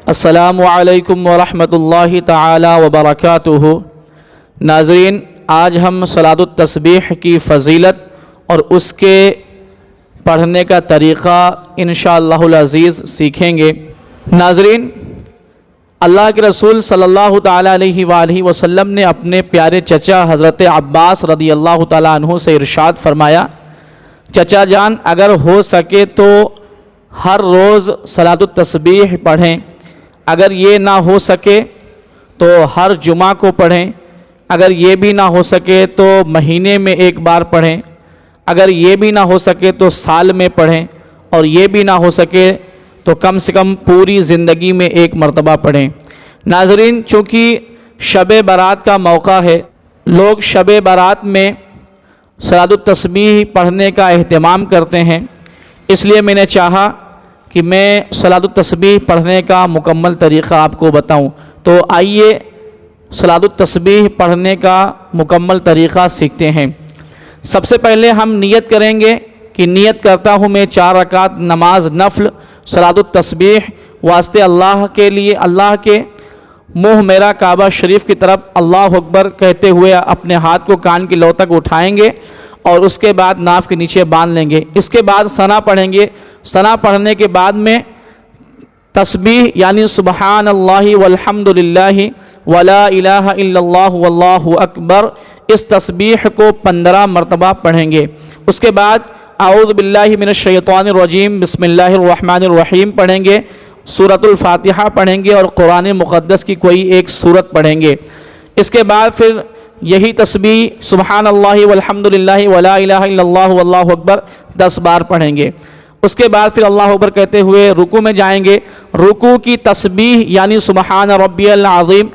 السلام علیکم ورحمۃ اللہ تعالی وبرکاتہ۔ ناظرین، آج ہم صلاۃ التسبیح کی فضیلت اور اس کے پڑھنے کا طریقہ انشاءاللہ العزیز سیکھیں گے۔ ناظرین، اللہ کے رسول صلی اللہ تعالی علیہ وآلہ وسلم نے اپنے پیارے چچا حضرت عباس رضی اللہ تعالی عنہ سے ارشاد فرمایا، چچا جان اگر ہو سکے تو ہر روز صلاۃ التسبیح پڑھیں، اگر یہ نہ ہو سکے تو ہر جمعہ کو پڑھیں، اگر یہ بھی نہ ہو سکے تو مہینے میں ایک بار پڑھیں، اگر یہ بھی نہ ہو سکے تو سال میں پڑھیں، اور یہ بھی نہ ہو سکے تو کم سے کم پوری زندگی میں ایک مرتبہ پڑھیں۔ ناظرین، چونکہ شب برات کا موقع ہے، لوگ شب برات میں صلاۃ التسبیح پڑھنے کا اہتمام کرتے ہیں، اس لیے میں نے چاہا کہ میں صلاۃ التسبیح پڑھنے کا مکمل طریقہ آپ کو بتاؤں۔ تو آئیے صلاۃ التسبیح پڑھنے کا مکمل طریقہ سیکھتے ہیں۔ سب سے پہلے ہم نیت کریں گے کہ نیت کرتا ہوں میں 4 رکعت نماز نفل صلاۃ التسبیح واسطے اللہ کے لیے، اللہ کے منہ میرا کعبہ شریف کی طرف اللہ اکبر کہتے ہوئے اپنے ہاتھ کو کان کی لو تک اٹھائیں گے اور اس کے بعد ناف کے نیچے باندھ لیں گے۔ اس کے بعد ثنا پڑھیں گے۔ ثنا پڑھنے کے بعد میں تسبیح یعنی سبحان اللہ والحمد للہ ولا الہ الا اللہ واللہ اکبر، اس تسبیح کو 15 مرتبہ پڑھیں گے۔ اس کے بعد اعوذ باللہ من الشیطان الرجیم بسم اللہ الرحمن الرحیم پڑھیں گے، سورۃ الفاتحہ پڑھیں گے اور قرآن مقدس کی کوئی ایک سورت پڑھیں گے۔ اس کے بعد پھر یہی تسبیح سبحان اللہ والحمد للہ ولا الہ الا اللہ واللہ اکبر 10 بار پڑھیں گے۔ اس کے بعد پھر اللہ اکبر کہتے ہوئے رکوع میں جائیں گے۔ رکوع کی تسبیح یعنی سبحان ربی العظیم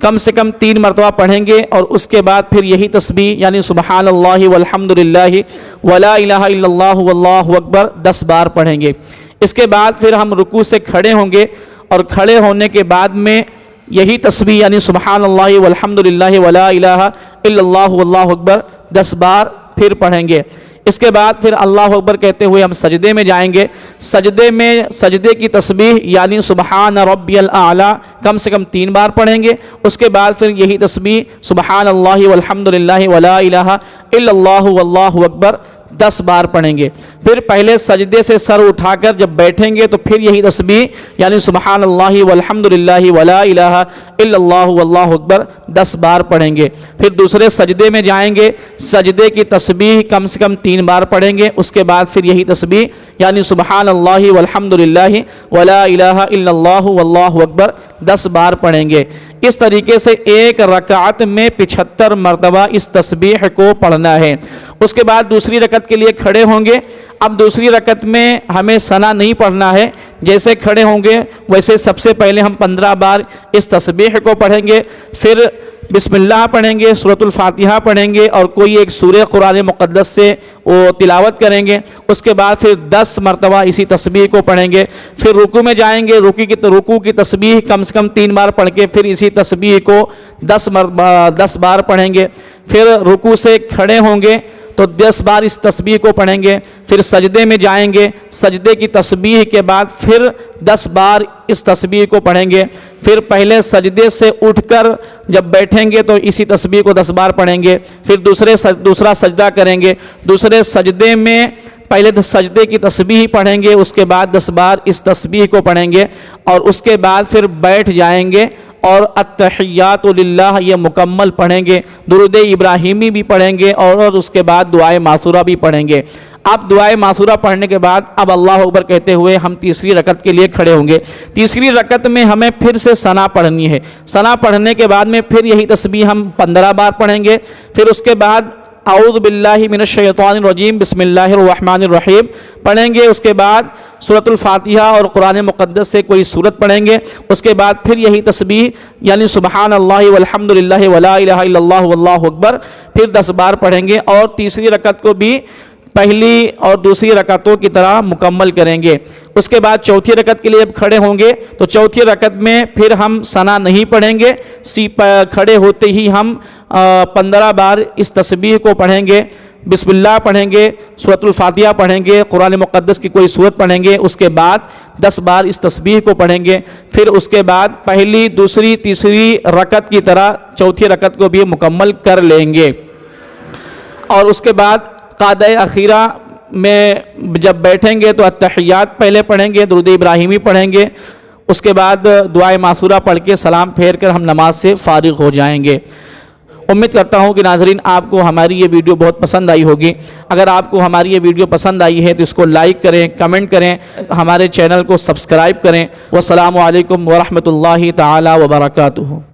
کم سے کم 3 مرتبہ پڑھیں گے، اور اس کے بعد پھر یہی تسبیح یعنی سبحان اللہ والحمد للہ ولا الہ الا اللہ واللہ اکبر 10 بار پڑھیں گے۔ اس کے بعد پھر ہم رکوع سے کھڑے ہوں گے، اور کھڑے ہونے کے بعد میں یہی تسبیح یعنی سبحان اللہ والحمد للہ ولا الہ الا اللہ واللہ اکبر 10 بار پھر پڑھیں گے۔ اس کے بعد پھر اللہ اکبر کہتے ہوئے ہم سجدے میں جائیں گے۔ سجدے کی تسبیح یعنی سبحان ربی الاعلی کم سے کم 3 بار پڑھیں گے۔ اس کے بعد پھر یہی تسبیح سبحان اللہ والحمد للہ ولا الہ الا اللہ واللہ اکبر 10 بار پڑھیں گے۔ پھر پہلے سجدے سے سر اٹھا کر جب بیٹھیں گے تو پھر یہی تسبیح یعنی سبحان اللہ والحمد للہ ولا الہ الا اللہ واللہ اکبر 10 بار پڑھیں گے۔ پھر دوسرے سجدے میں جائیں گے، سجدے کی تسبیح کم سے کم 3 بار پڑھیں گے۔ اس کے بعد پھر یہی تسبیح یعنی سبحان اللہ والحمد للہ ولا الہ الا اللہ واللہ اکبر 10 بار پڑھیں گے۔ اس طریقے سے ایک رکعت میں 75 مرتبہ اس تسبیح کو پڑھنا ہے۔ اس کے بعد دوسری رکعت کے لیے کھڑے ہوں گے۔ اب دوسری رکعت میں ہمیں ثنا نہیں پڑھنا ہے، جیسے کھڑے ہوں گے ویسے سب سے پہلے ہم 15 بار اس تسبیح کو پڑھیں گے، پھر بسم اللہ پڑھیں گے، سورۃ الفاتحہ پڑھیں گے اور کوئی ایک سورہ قرآن مقدس سے وہ تلاوت کریں گے۔ اس کے بعد پھر 10 مرتبہ اسی تسبیح کو پڑھیں گے۔ پھر رکوع میں جائیں گے، رکوع کی تسبیح کم سے کم 3 بار پڑھ کے پھر اسی تسبیح کو 10 بار پڑھیں گے۔ پھر رکوع سے کھڑے ہوں گے تو 10 بار اس تسبیح کو پڑھیں گے۔ پھر سجدے میں جائیں گے، سجدے کی تسبیح کے بعد پھر 10 بار اس تسبیح کو پڑھیں گے۔ پھر پہلے سجدے سے اٹھ کر جب بیٹھیں گے تو اسی تسبیح کو 10 بار پڑھیں گے۔ پھر دوسرا سجدہ کریں گے، دوسرے سجدے میں پہلے سجدے کی تسبیح پڑھیں گے، اس کے بعد 10 بار اس تسبیح کو پڑھیں گے، اور اس کے بعد پھر بیٹھ جائیں گے اور التحیات للہ یہ مکمل پڑھیں گے، درود ابراہیمی بھی پڑھیں گے، اور اس کے بعد دعائے معثورہ بھی پڑھیں گے۔ اب دعائے معثورہ پڑھنے کے بعد اب اللہ اکبر کہتے ہوئے ہم تیسری رکعت کے لیے کھڑے ہوں گے۔ تیسری رکعت میں ہمیں پھر سے ثنا پڑھنی ہے۔ ثنا پڑھنے کے بعد میں پھر یہی تسبیح ہم 15 بار پڑھیں گے۔ پھر اس کے بعد اعوذ باللہ من الشیطان الرجیم بسم اللہ الرحمن الرحیم پڑھیں گے۔ اس کے بعد سورۃ الفاتحہ اور قرآن مقدس سے کوئی سورت پڑھیں گے۔ اس کے بعد پھر یہی تسبیح یعنی سبحان اللہ والحمد للہ ولا الہ الا اللہ واللہ اکبر پھر 10 بار پڑھیں گے، اور تیسری رکعت کو بھی پہلی اور دوسری رکعتوں کی طرح مکمل کریں گے۔ اس کے بعد چوتھی رکعت کے لیے جب کھڑے ہوں گے تو چوتھی رکعت میں پھر ہم ثنا نہیں پڑھیں گے، کھڑے ہوتے ہی ہم 15 بار اس تسبیح کو پڑھیں گے۔ بسم اللہ پڑھیں گے، سورۃ الفاتحہ پڑھیں گے، قرآن مقدس کی کوئی سورت پڑھیں گے، اس کے بعد 10 بار اس تسبیح کو پڑھیں گے، پھر اس کے بعد پہلی، دوسری، تیسری رکعت کی طرح چوتھی رکعت کو بھی مکمل کر لیں گے، اور اس کے بعد قعدہ اخیرہ میں جب بیٹھیں گے تو التحیات پہلے پڑھیں گے، درود ابراہیمی پڑھیں گے، اس کے بعد دعائے معصورہ پڑھ کے سلام پھیر کر ہم نماز سے فارغ ہو جائیں گے۔ امید کرتا ہوں کہ ناظرین آپ کو ہماری یہ ویڈیو بہت پسند آئی ہوگی۔ اگر آپ کو ہماری یہ ویڈیو پسند آئی ہے تو اس کو لائک کریں، کمنٹ کریں، ہمارے چینل کو سبسکرائب کریں۔ والسلام علیکم ورحمۃ اللہ تعالی وبرکاتہ۔